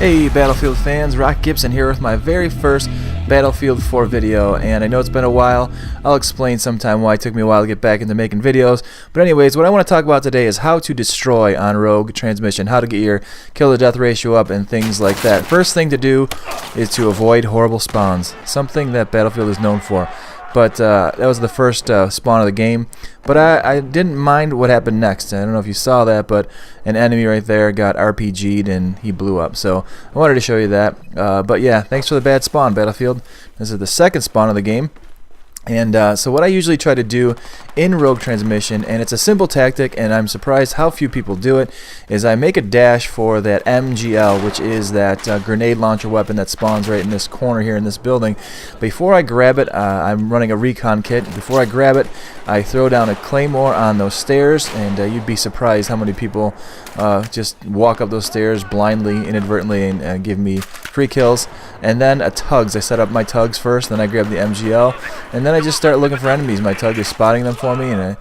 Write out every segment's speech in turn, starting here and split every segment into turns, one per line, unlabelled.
Hey Battlefield fans, Rock Gibson here with my very first Battlefield 4 video, and I know it's been a while. I'll explain sometime why it took me a while to get back into making videos. But anyways, what I want to talk about today is how to destroy on Rogue Transmission, how to get your kill to death ratio up and things like that. First thing to do is to avoid horrible spawns, something that Battlefield is known for. But that was the first spawn of the game. But I didn't mind what happened next. I don't know if you saw that, but an enemy right there got RPG'd and he blew up. So I wanted to show you that. But yeah, thanks for the bad spawn, Battlefield. This is the second spawn of the game. And so what I usually try to do in Rogue Transmission, and it's a simple tactic, and I'm surprised how few people do it, is I make a dash for that MGL, which is that grenade launcher weapon that spawns right in this corner here in this building. Before I grab it, I'm running a recon kit. Before I grab it, I throw down a claymore on those stairs, and you'd be surprised how many people just walk up those stairs blindly, inadvertently, and give me free kills. And then a tugs. I set up my tugs first, then I grab the MGL, and then I just start looking for enemies. My tug is spotting them for me, and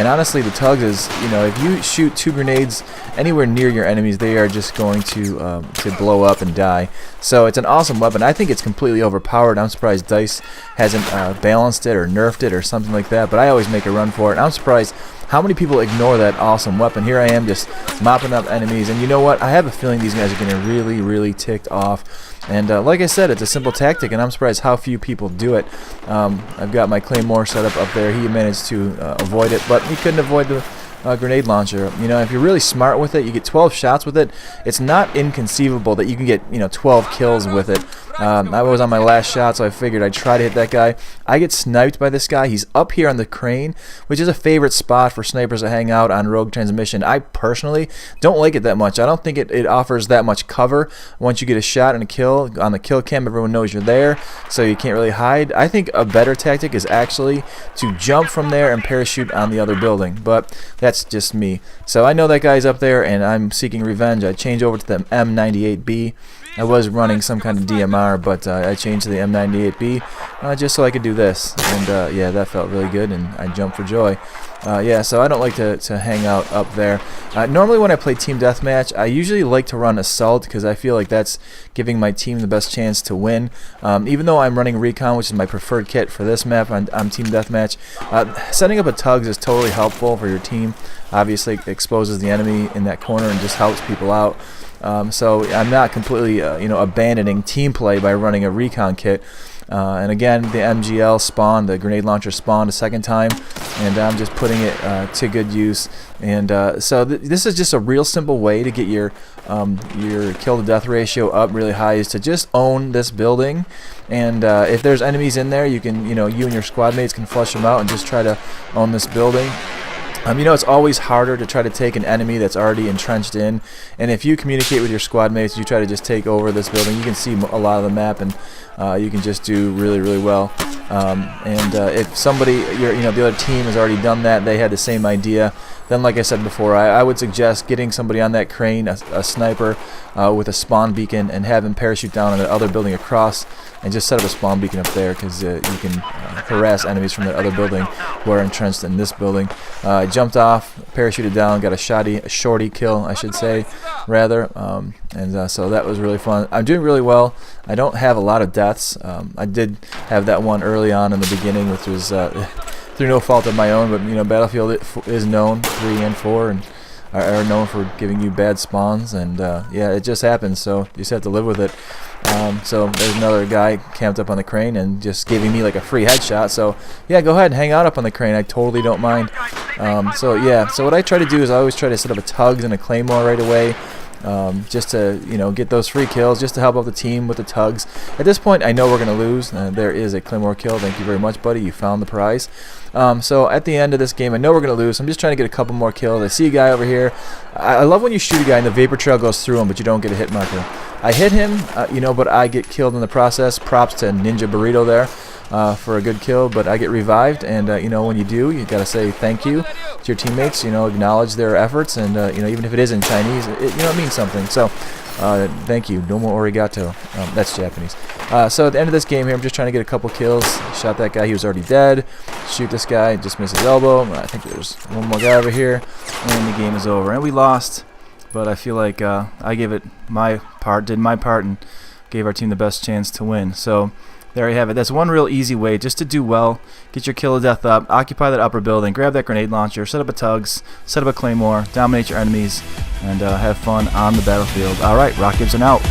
honestly, the tugs is, if you shoot 2 grenades anywhere near your enemies, they are just going to blow up and die. So it's an awesome weapon. I think it's completely overpowered. I'm surprised DICE hasn't balanced it or nerfed it or something like that, but I always make a run for it. I'm surprised how many people ignore that awesome weapon. Here I am just mopping up enemies, and you know what? I have a feeling these guys are getting really, really ticked off. And like I said, it's a simple tactic, and I'm surprised how few people do it. I've got my claymore set up there. He managed to avoid it, but he couldn't avoid the grenade launcher. If you're really smart with it, you get 12 shots with it. It's not inconceivable that you can get 12 kills with it. I was on my last shot, so I figured I'd try to hit that guy. I get sniped by this guy. He's up here on the crane, which is a favorite spot for snipers to hang out on Rogue Transmission. I personally don't like it that much. I don't think it offers that much cover. Once you get a shot and a kill on the kill cam, everyone knows you're there, so you can't really hide. I think a better tactic is actually to jump from there and parachute on the other building, but that's just me. So I know that guy's up there, and I'm seeking revenge. I change over to the M98B. I was running some kind of DMR, but I changed to the M98B just so I could do this, and yeah, that felt really good, and I jumped for joy. Yeah, so I don't like to hang out up there. Normally when I play Team Deathmatch, I usually like to run Assault because I feel like that's giving my team the best chance to win. Even though I'm running Recon, which is my preferred kit for this map on Team Deathmatch, setting up a tugs is totally helpful for your team. Obviously it exposes the enemy in that corner and just helps people out. So I'm not completely abandoning team play by running a recon kit. And again, the MGL spawned, the grenade launcher spawned a second time, and I'm just putting it to good use. And so this is just a real simple way to get your kill to death ratio up really high, is to just own this building. And if there's enemies in there, you can you and your squad mates can flush them out and just try to own this building. It's always harder to try to take an enemy that's already entrenched in, and if you communicate with your squad mates, you try to just take over this building, you can see a lot of the map, and you can just do really, really well. If somebody, the other team has already done that, they had the same idea, then like I said before, I would suggest getting somebody on that crane, a sniper with a spawn beacon, and have him parachute down on the other building across, and just set up a spawn beacon up there, because you can harass enemies from that other building who are entrenched in this building. I jumped off, parachuted down, got a shorty kill, I should say, rather, so that was really fun. I'm doing really well. I don't have a lot of deaths. I did have that one early on in the beginning, which was through no fault of my own, but Battlefield is known, 3 and 4, and are known for giving you bad spawns, and yeah, it just happens, so you just have to live with it. So there's another guy camped up on the crane and just giving me like a free headshot, so yeah, go ahead and hang out up on the crane, I totally don't mind. So yeah, so what I try to do is I always try to set up a tugs and a claymore right away, just to get those free kills, just to help out the team with the tugs. At this point I know we're gonna lose. There is a claymore kill, thank you very much, buddy, you found the prize. So at the end of this game I know we're gonna lose, so I'm just trying to get a couple more kills. I see a guy over here. I love when you shoot a guy and the vapor trail goes through him but you don't get a hit marker. I hit him, but I get killed in the process. Props to Ninja Burrito there for a good kill, but I get revived, and when you do, you gotta say thank you to your teammates, acknowledge their efforts, and even if it is in Chinese, it means something. So thank you, domo arigato. That's Japanese. So at the end of this game here, I'm just trying to get a couple kills. Shot that guy, he was already dead. Shoot this guy, just missed his elbow. I think there's one more guy over here, and the game is over, and we lost but I feel like I gave it my part, did my part, and gave our team the best chance to win. So there you have it. That's one real easy way just to do well. Get your kill of death up, occupy that upper building, grab that grenade launcher, set up a tugs, set up a claymore, dominate your enemies, and have fun on the battlefield. Alright, Rock Gibson out.